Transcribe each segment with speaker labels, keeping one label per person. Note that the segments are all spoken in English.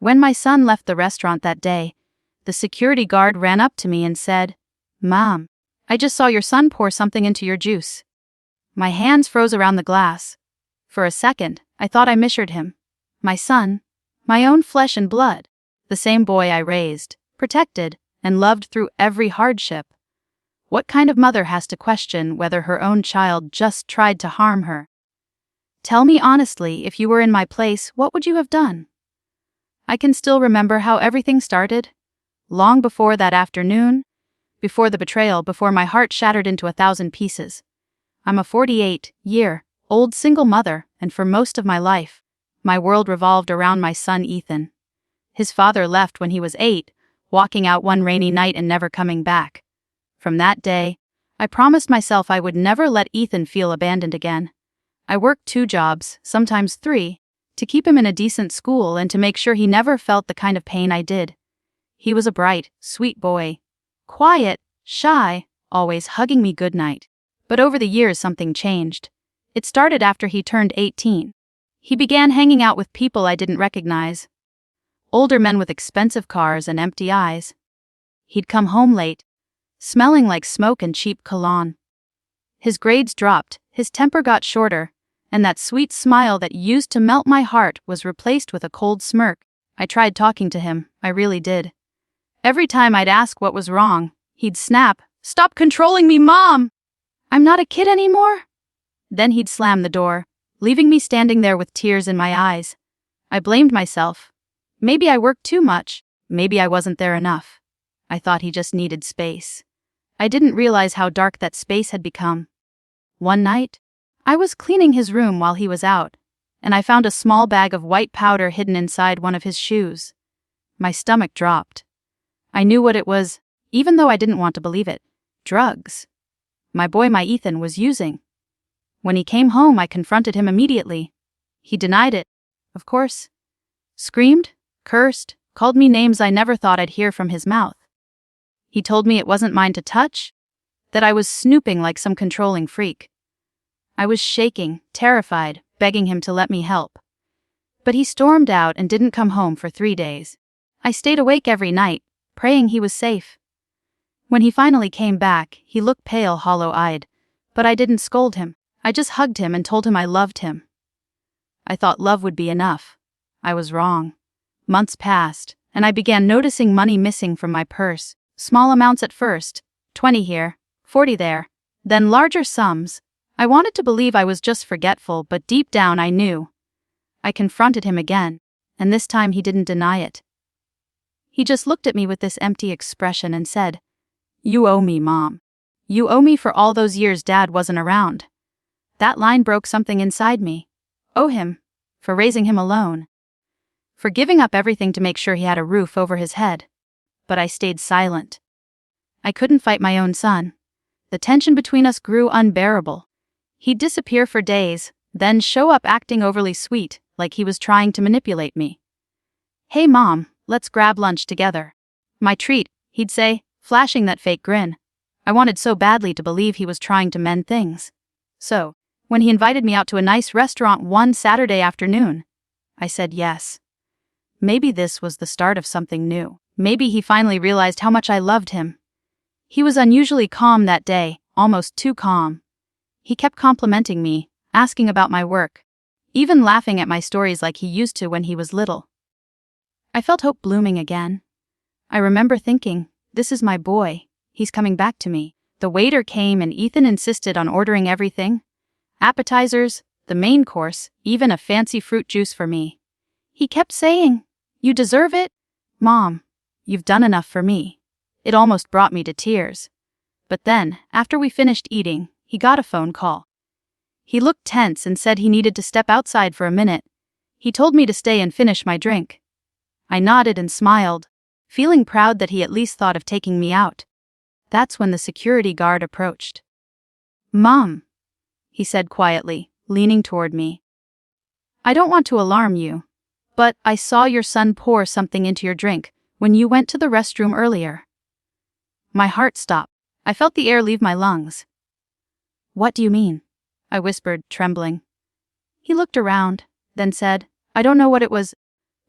Speaker 1: When my son left the restaurant that day, the security guard ran up to me and said, "Mom, I just saw your son pour something into your juice." My hands froze around the glass. For a second, I thought I misheard him. My son, my own flesh and blood, the same boy I raised, protected, and loved through every hardship. What kind of mother has to question whether her own child just tried to harm her? Tell me honestly, if you were in my place, what would you have done? I can still remember how everything started. Long before that afternoon, before the betrayal, before my heart shattered into 1,000 pieces. I'm a 48-year-old single mother, and for most of my life, my world revolved around my son Ethan. His father left when he was 8, walking out one rainy night and never coming back. From that day, I promised myself I would never let Ethan feel abandoned again. I worked 2 jobs, sometimes 3, to keep him in a decent school and to make sure he never felt the kind of pain I did. He was a bright, sweet boy. Quiet, shy, always hugging me goodnight. But over the years something changed. It started after he turned 18. He began hanging out with people I didn't recognize. Older men with expensive cars and empty eyes. He'd come home late, smelling like smoke and cheap cologne. His grades dropped, his temper got shorter, and that sweet smile that used to melt my heart was replaced with a cold smirk. I tried talking to him, I really did. Every time I'd ask what was wrong, he'd snap, "Stop controlling me, Mom! I'm not a kid anymore." Then he'd slam the door, leaving me standing there with tears in my eyes. I blamed myself. Maybe I worked too much, maybe I wasn't there enough. I thought he just needed space. I didn't realize how dark that space had become. One night, I was cleaning his room while he was out, and I found a small bag of white powder hidden inside one of his shoes. My stomach dropped. I knew what it was, even though I didn't want to believe it. Drugs. My boy, my Ethan, was using. When he came home, I confronted him immediately. He denied it, of course. Screamed, cursed, called me names I never thought I'd hear from his mouth. He told me it wasn't mine to touch, that I was snooping like some controlling freak. I was shaking, terrified, begging him to let me help. But he stormed out and didn't come home for 3 days. I stayed awake every night, praying he was safe. When he finally came back, he looked pale, hollow-eyed, but I didn't scold him. I just hugged him and told him I loved him. I thought love would be enough. I was wrong. Months passed, and I began noticing money missing from my purse. Small amounts at first, 20 here, 40 there, then larger sums. I wanted to believe I was just forgetful, but deep down I knew. I confronted him again, and this time he didn't deny it. He just looked at me with this empty expression and said, "You owe me, Mom. You owe me for all those years Dad wasn't around." That line broke something inside me. Owe him. For raising him alone. For giving up everything to make sure he had a roof over his head. But I stayed silent. I couldn't fight my own son. The tension between us grew unbearable. He'd disappear for days, then show up acting overly sweet, like he was trying to manipulate me. "Hey Mom, let's grab lunch together." "My treat," he'd say, flashing that fake grin. I wanted so badly to believe he was trying to mend things. So, when he invited me out to a nice restaurant one Saturday afternoon, I said yes. Maybe this was the start of something new. Maybe he finally realized how much I loved him. He was unusually calm that day, almost too calm. He kept complimenting me, asking about my work, even laughing at my stories like he used to when he was little. I felt hope blooming again. I remember thinking, this is my boy, he's coming back to me. The waiter came and Ethan insisted on ordering everything. Appetizers, the main course, even a fancy fruit juice for me. He kept saying, "You deserve it, Mom. You've done enough for me." It almost brought me to tears. But then, after we finished eating, he got a phone call. He looked tense and said he needed to step outside for a minute. He told me to stay and finish my drink. I nodded and smiled, feeling proud that he at least thought of taking me out. That's when the security guard approached. "Mom," he said quietly, leaning toward me. "I don't want to alarm you, but I saw your son pour something into your drink when you went to the restroom earlier." My heart stopped. I felt the air leave my lungs. "What do you mean?" I whispered, trembling. He looked around, then said, "I don't know what it was,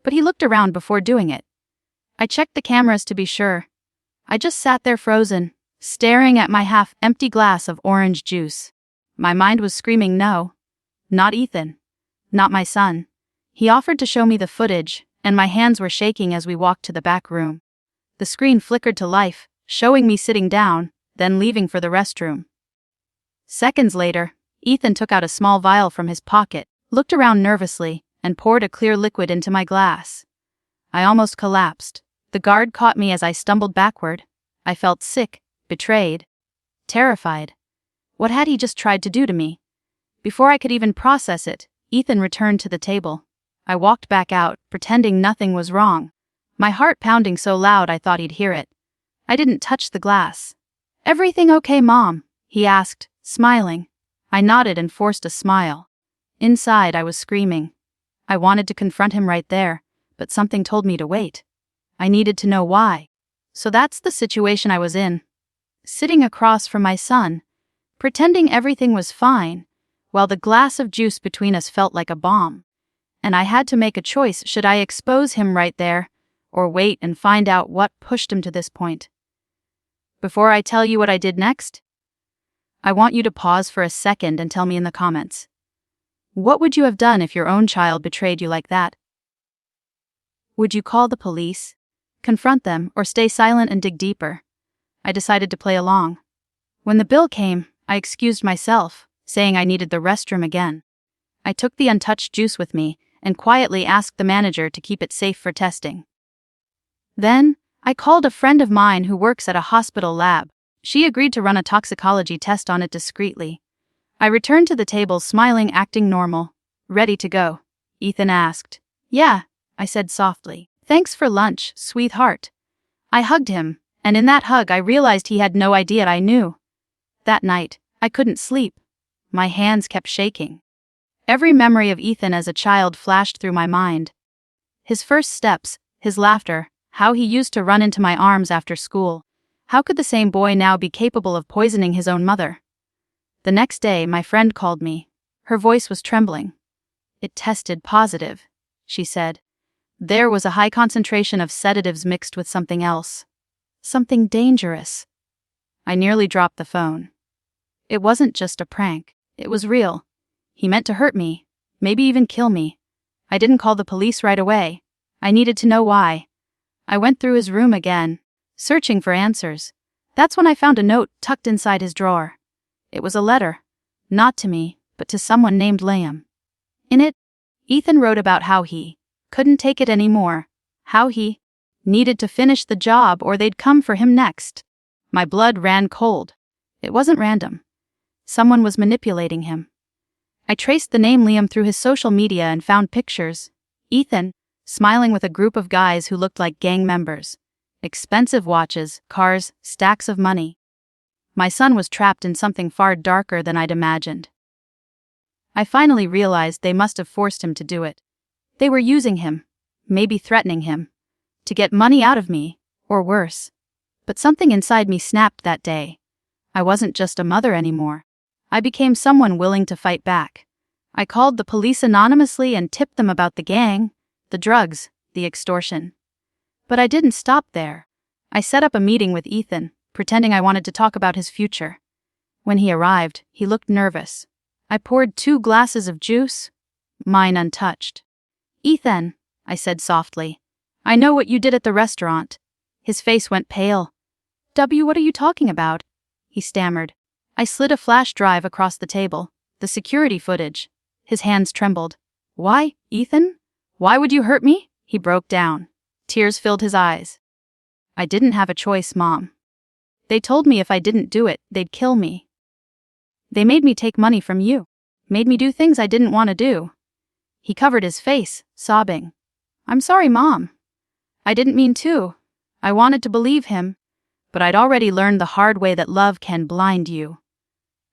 Speaker 1: but he looked around before doing it. I checked the cameras to be sure. I just sat there frozen, staring at my half-empty glass of orange juice. My mind was screaming no. Not Ethan. Not my son. He offered to show me the footage, and my hands were shaking as we walked to the back room. The screen flickered to life, showing me sitting down, then leaving for the restroom. Seconds later, Ethan took out a small vial from his pocket, looked around nervously, and poured a clear liquid into my glass. I almost collapsed. The guard caught me as I stumbled backward. I felt sick, betrayed, terrified. What had he just tried to do to me? Before I could even process it, Ethan returned to the table. I walked back out, pretending nothing was wrong, my heart pounding so loud I thought he'd hear it. I didn't touch the glass. "Everything okay, Mom?" he asked, smiling. I nodded and forced a smile. Inside, I was screaming. I wanted to confront him right there, but something told me to wait. I needed to know why. So that's the situation I was in. Sitting across from my son, pretending everything was fine, while the glass of juice between us felt like a bomb. And I had to make a choice: should I expose him right there, or wait and find out what pushed him to this point? Before I tell you what I did next, I want you to pause for a second and tell me in the comments. What would you have done if your own child betrayed you like that? Would you call the police, confront them, or stay silent and dig deeper? I decided to play along. When the bill came, I excused myself, saying I needed the restroom again. I took the untouched juice with me and quietly asked the manager to keep it safe for testing. Then, I called a friend of mine who works at a hospital lab. She agreed to run a toxicology test on it discreetly. I returned to the table smiling, acting normal. "Ready to go?" Ethan asked. "Yeah," I said softly. "Thanks for lunch, sweetheart." I hugged him, and in that hug I realized he had no idea I knew. That night, I couldn't sleep. My hands kept shaking. Every memory of Ethan as a child flashed through my mind. His first steps, his laughter, how he used to run into my arms after school. How could the same boy now be capable of poisoning his own mother? The next day, my friend called me. Her voice was trembling. "It tested positive," she said. "There was a high concentration of sedatives mixed with something else. Something dangerous." I nearly dropped the phone. It wasn't just a prank. It was real. He meant to hurt me, maybe even kill me. I didn't call the police right away. I needed to know why. I went through his room again, searching for answers. That's when I found a note tucked inside his drawer. It was a letter, not to me, but to someone named Liam. In it, Ethan wrote about how he couldn't take it anymore, how he needed to finish the job or they'd come for him next. My blood ran cold. It wasn't random. Someone was manipulating him. I traced the name Liam through his social media and found pictures. Ethan, smiling with a group of guys who looked like gang members. Expensive watches, cars, stacks of money. My son was trapped in something far darker than I'd imagined. I finally realized they must have forced him to do it. They were using him, maybe threatening him, to get money out of me, or worse. But something inside me snapped that day. I wasn't just a mother anymore. I became someone willing to fight back. I called the police anonymously and tipped them about the gang, the drugs, the extortion. But I didn't stop there. I set up a meeting with Ethan, pretending I wanted to talk about his future. When he arrived, he looked nervous. I poured 2 glasses of juice, mine untouched. "Ethan," I said softly, "I know what you did at the restaurant." His face went pale. What are you talking about?" he stammered. I slid a flash drive across the table, the security footage. His hands trembled. "Why, Ethan? Why would you hurt me?" He broke down. Tears filled his eyes. "I didn't have a choice, Mom. They told me if I didn't do it, they'd kill me. They made me take money from you. Made me do things I didn't want to do." He covered his face, sobbing. "I'm sorry, Mom. I didn't mean to. I wanted to believe him, but I'd already learned the hard way that love can blind you."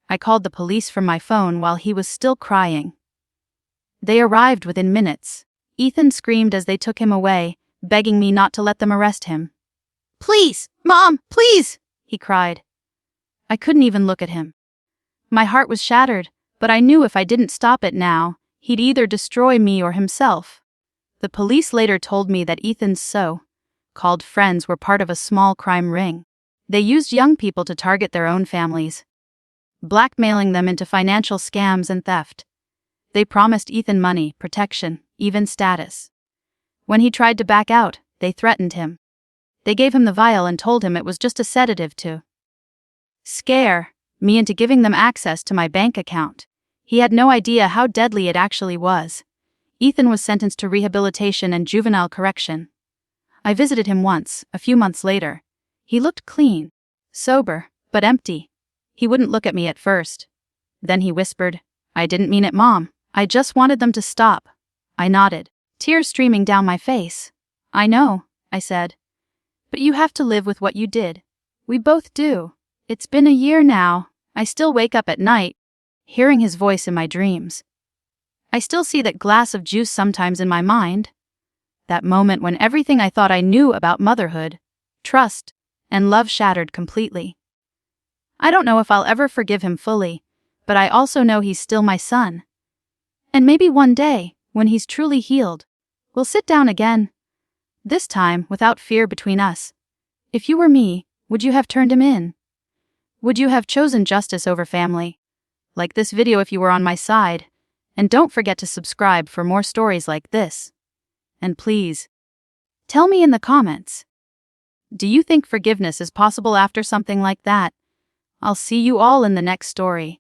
Speaker 1: I called the police from my phone while he was still crying. They arrived within minutes. Ethan screamed as they took him away, begging me not to let them arrest him. "Please, Mom, please!" he cried. I couldn't even look at him. My heart was shattered, but I knew if I didn't stop it now, he'd either destroy me or himself. The police later told me that Ethan's so-called friends were part of a small crime ring. They used young people to target their own families, blackmailing them into financial scams and theft. They promised Ethan money, protection, even status. When he tried to back out, they threatened him. They gave him the vial and told him it was just a sedative to scare me into giving them access to my bank account. He had no idea how deadly it actually was. Ethan was sentenced to rehabilitation and juvenile correction. I visited him once, a few months later. He looked clean, sober, but empty. He wouldn't look at me at first. Then he whispered, "I didn't mean it, Mom. I just wanted them to stop." I nodded, tears streaming down my face. "I know," I said. "But you have to live with what you did. We both do. It's been a year now. I still wake up at night, hearing his voice in my dreams. I still see that glass of juice sometimes in my mind. That moment when everything I thought I knew about motherhood, trust, and love shattered completely. I don't know if I'll ever forgive him fully, but I also know he's still my son. And maybe one day, when he's truly healed, we'll sit down again. This time, without fear between us. If you were me, would you have turned him in? Would you have chosen justice over family? Like this video if you were on my side. And don't forget to subscribe for more stories like this. And please, tell me in the comments. Do you think forgiveness is possible after something like that? I'll see you all in the next story.